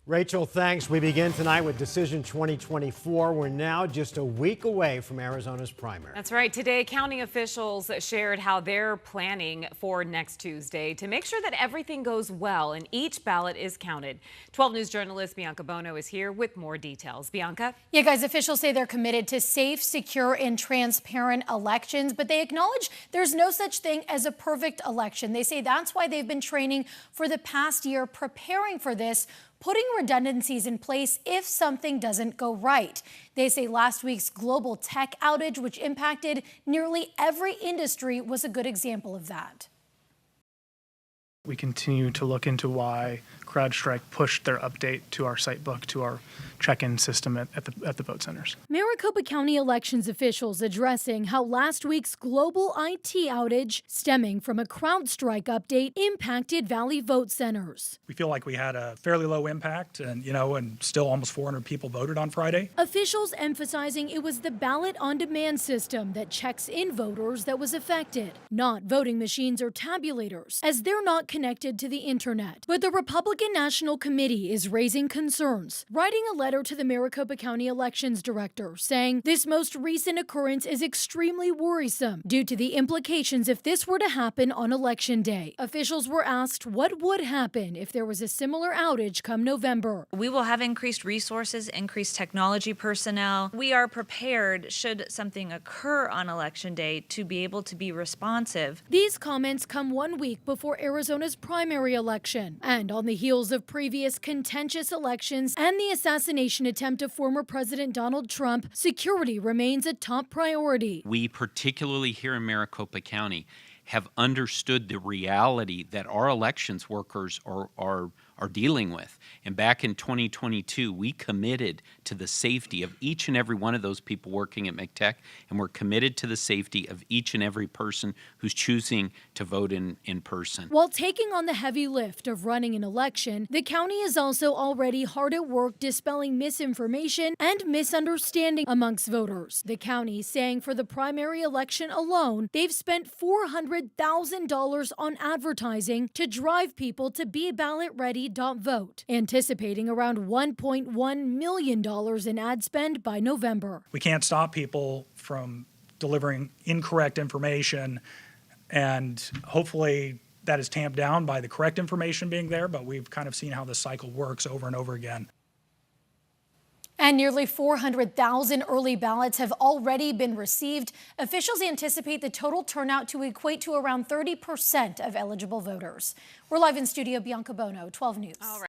Rachel, thanks. We begin tonight with Decision 2024. We're now just a week away from Arizona's primary. That's right. Today, county officials shared how they're planning for next Tuesday to make sure that everything goes well and each ballot is counted. 12 News journalist Bianca Bono is here with more details. Bianca? Yeah, guys, officials say they're committed to safe, secure, and transparent elections, but they acknowledge there's no such thing as a perfect election. They say that's why they've been training for the past year, preparing for this, putting redundancies in place if something doesn't go right. They say last week's global tech outage, which impacted nearly every industry, was a good example of that. We continue to look into why CrowdStrike pushed their update to our site book, to our check-in system at the vote centers. Maricopa County elections officials addressing how last week's global IT outage stemming from a CrowdStrike update impacted Valley vote centers. We feel like we had a fairly low impact and still almost 400 people voted on Friday. Officials emphasizing it was the ballot on demand system that checks in voters that was affected, not voting machines or tabulators, as they're not connected to the internet. But the Republican National Committee is raising concerns, writing a letter to the Maricopa County Elections Director saying this most recent occurrence is extremely worrisome due to the implications if this were to happen on Election Day. Officials were asked what would happen if there was a similar outage come November. We will have increased resources, increased technology personnel. We are prepared should something occur on Election Day to be able to be responsive. These comments come 1 week before Arizona's primary election and on the heels of previous contentious elections and the assassination attempt of former President Donald Trump. Security remains a top priority. We, particularly here in Maricopa County, have understood the reality that our elections workers are dealing with. And back in 2022, we committed to the safety of each and every one of those people working at MCTEC, and we're committed to the safety of each and every person who's choosing to vote in person. While taking on the heavy lift of running an election, the county is also already hard at work dispelling misinformation and misunderstanding amongst voters. The county saying for the primary election alone, they've spent $400,000 on advertising to drive people to be ballot-ready.vote, anticipating around $1.1 million in ad spend by November. We can't stop people from delivering incorrect information, and hopefully that is tamped down by the correct information being there, but we've kind of seen how this cycle works over and over again. And nearly 400,000 early ballots have already been received. Officials anticipate the total turnout to equate to around 30% of eligible voters. We're live in studio, Bianca Bono, 12 News.